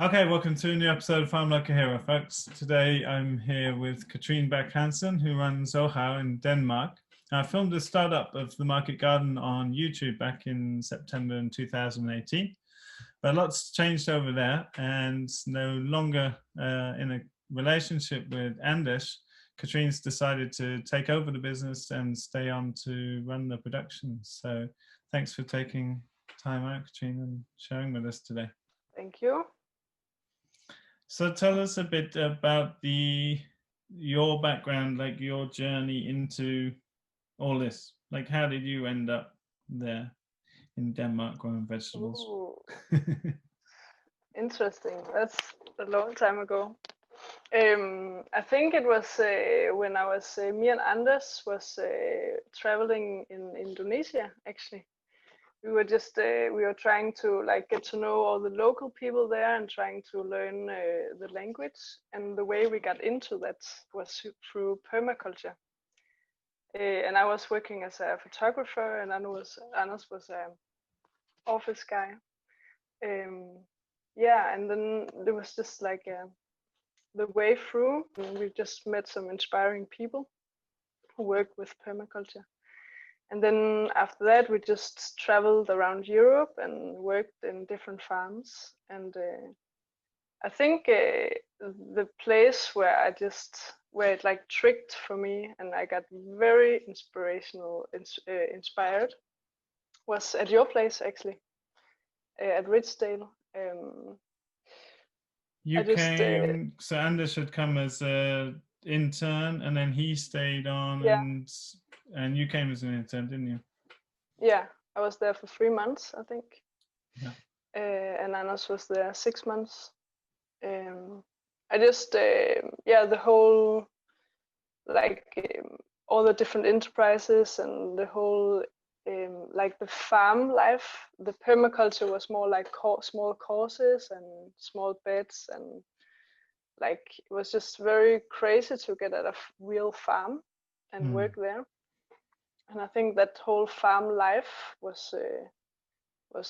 Okay, welcome to a new episode of Farm Like a Hero, folks. Today I'm here with Katrine Bech Hansen, who runs Øhave in Denmark. I filmed a startup of the market garden on YouTube back in September in 2018, but lots changed over there, and no longer in a relationship with Anders. Katrine's decided to take over the business and stay on to run the production. So thanks for taking time out, Katrine, and sharing with us today. Thank you. So tell us a bit about your background, like your journey into all this. Like, how did you end up there in Denmark growing vegetables? Ooh, interesting. That's a long time ago. I think it was when I was me and Anders was traveling in Indonesia. Actually, we were just we were trying to like get to know all the local people there and trying to learn the language. And the way we got into that was through permaculture. And I was working as a photographer, and Anders was a office guy. Yeah, and then there was just like the way through. And we just met some inspiring people who work with permaculture. And then after that, we just traveled around Europe and worked in different farms. And I think the place where it like trigged for me and I got very inspired was at your place, actually, at Ridgedale. So Anders had come as an intern, and then he stayed on, Yeah, and you came as an intern, didn't you? yeah, I was there for 3 months, I think. Yeah. And Anders was there 6 months. I just the whole like all the different enterprises and the whole like the farm life. The permaculture was more like small courses and small beds, and like it was just very crazy to get at a real farm and work there. And I think that whole farm life was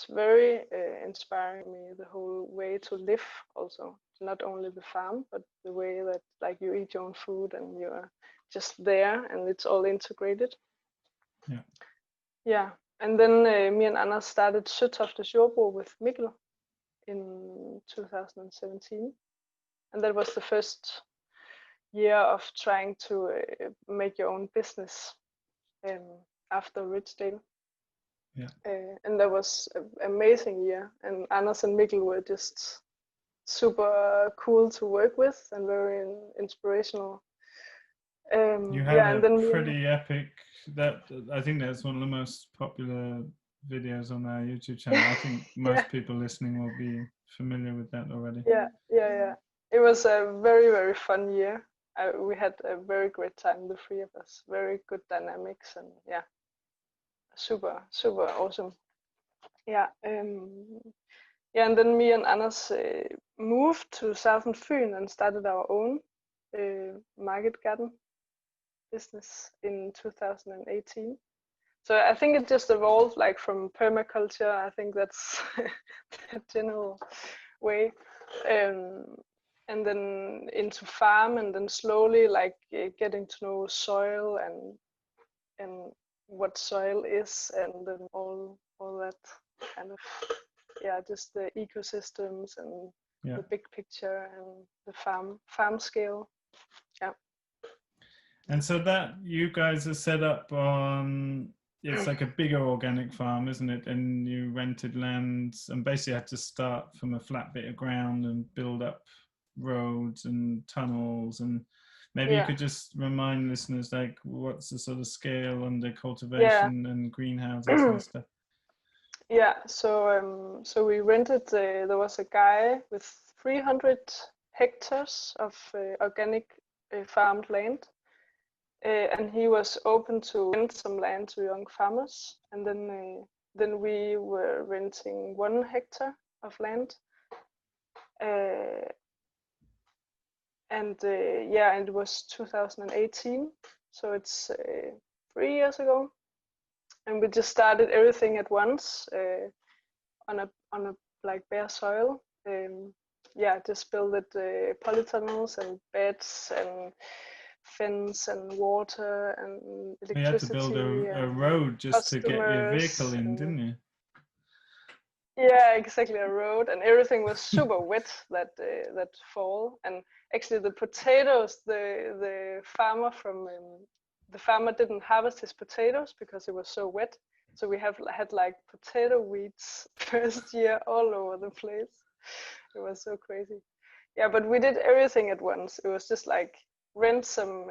very inspiring me. The whole way to live, also not only the farm, but the way that like you eat your own food and you're just there and it's all integrated. Yeah. Yeah, and then me and Anna started Søtoftes Jordbrug with Mikkel in 2017, and that was the first year of trying to make your own business after Ridgedale. Yeah. And that was an amazing year, and Anders and Mikkel were just super cool to work with and very inspirational. You had a pretty epic, I think that's one of the most popular videos on our YouTube channel. I think most people listening will be familiar with that already. Yeah. It was a very, very fun year. We had a very great time, the three of us. Very good dynamics, and yeah, super awesome. Yeah. And then me and Anders moved to Southern Fyn and started our own market garden business in 2018. So I think it just evolved like from permaculture. I think that's the general way, and then into farm, and then slowly like getting to know soil and what soil is, and then all that kind of just the ecosystems and the big picture and the farm scale. Yeah. And so that you guys are set up on, it's like a bigger organic farm, isn't it? And you rented land and basically had to start from a flat bit of ground and build up roads and tunnels. And maybe you could just remind listeners, like, what's the sort of scale under cultivation and greenhouses and stuff? Yeah, so we rented, there was a guy with 300 hectares of organic farmed land. And he was open to rent some land to young farmers, and then we were renting 1 hectare of land, and it was 2018, so it's 3 years ago, and we just started everything at once on a like bare soil, just build it polytunnels and beds and fence and water and electricity. You had to build a road just to get your vehicle in, didn't you? Yeah, exactly, a road, and everything was super wet that fall. And actually, the potatoes, the farmer didn't harvest his potatoes because it was so wet. So we had like potato weeds first year all over the place. It was so crazy. Yeah, but we did everything at once. It was just like rent some,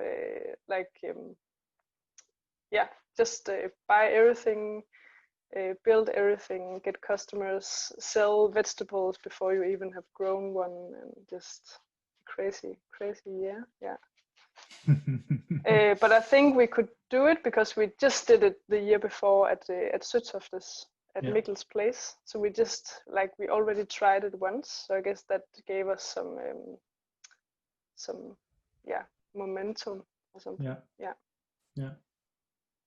just buy everything. Build everything, get customers, sell vegetables before you even have grown one, and just crazy year. Yeah. But I think we could do it because we just did it the year before at Søtoftes at Mikkel's place. So we just we already tried it once. So I guess that gave us some momentum or something. Yeah.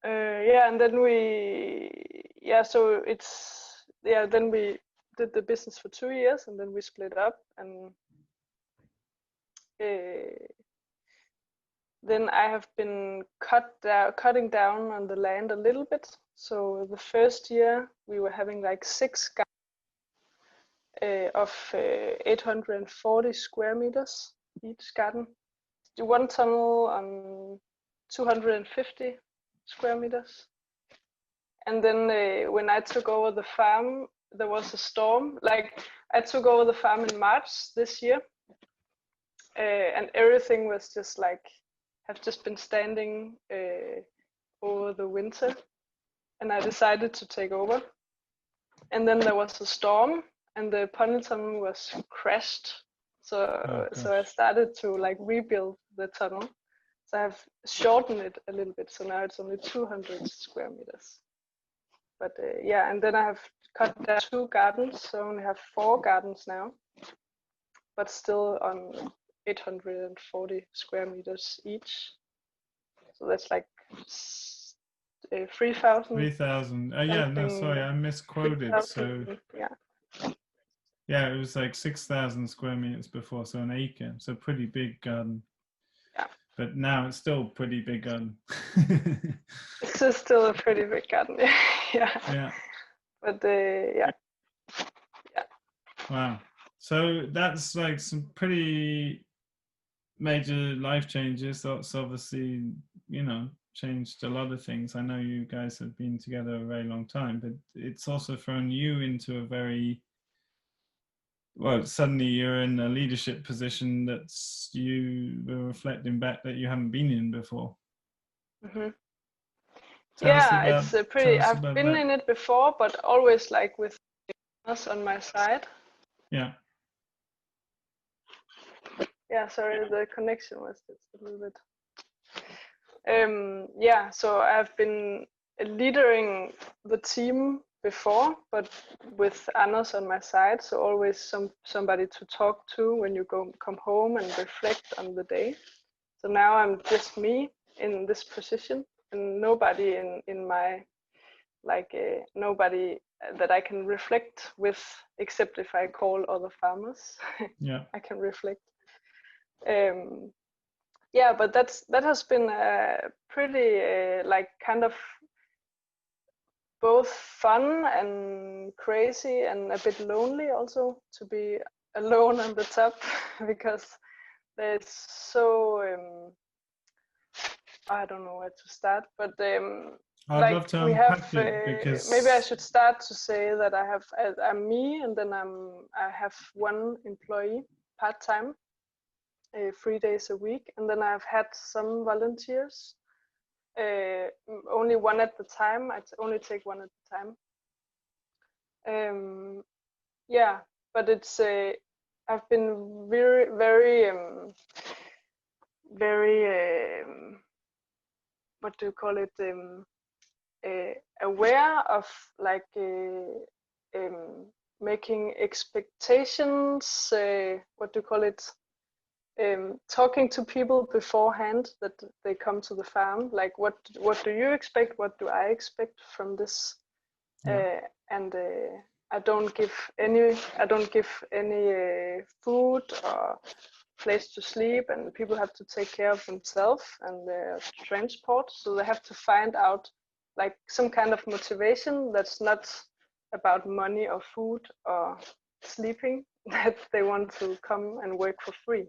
And then then we did the business for 2 years, and then we split up, and then I have been cutting down on the land a little bit. So the first year we were having like 6 gardens of 840 square meters each garden. One tunnel on 250 square meters. And then when I took over the farm, there was a storm. I took over the farm in March this year, and everything was just have just been standing over the winter, and I decided to take over. And then there was a storm, and the tunnel was crashed. So I started to rebuild the tunnel. So I've shortened it a little bit. So now it's only 200 square meters. But and then I have cut down 2 gardens. So I only have 4 gardens now, but still on 840 square meters each. So that's 3,000. 3,000. Sorry, I misquoted. So it was 6,000 square meters before, so an acre. So pretty big garden. But now it's still pretty big garden. It's still a pretty big garden. Yeah. But Wow. So that's some pretty major life changes. That's obviously, changed a lot of things. I know you guys have been together a very long time, but it's also thrown you into a very, suddenly you're in a leadership position that's you were reflecting back that you haven't been in before. Mm-hmm. It's pretty. I've been in it before, but always with us on my side. Yeah. Yeah, sorry, the connection was just a little bit. So I've been leading the team before, but with Anders on my side, so always somebody to talk to when you come home and reflect on the day. So now I'm just me in this position, and nobody in my nobody that I can reflect with, except if I call other farmers. I can reflect. But that has been pretty kind of both fun and crazy and a bit lonely also, to be alone on the top, because there's so I don't know where to start, but I'd love to unpack it, because maybe I should start to say that I'm me, and then I have 1 employee part-time, 3 days a week, and then I've had some volunteers, only 1 at the time. I only take 1 at the time. But it's I've been very what do you call it, aware of making expectations, what do you call it, talking to people beforehand that they come to the farm, what do you expect, what do I expect from this, and I don't give any food or place to sleep, and people have to take care of themselves and their transport. So they have to find out like some kind of motivation that's not about money or food or sleeping, that they want to come and work for free.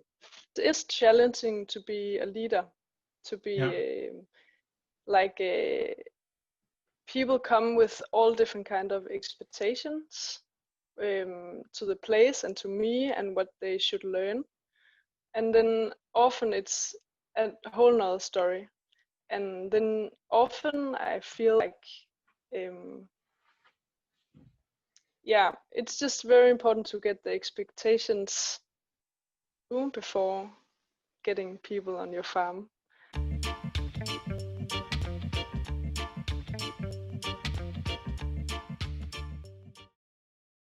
It is challenging to be a leader, to be people come with all different kind of expectations to the place and to me and what they should learn. And then often it's a whole nother story. And then often I feel like, it's just very important to get the expectations before getting people on your farm.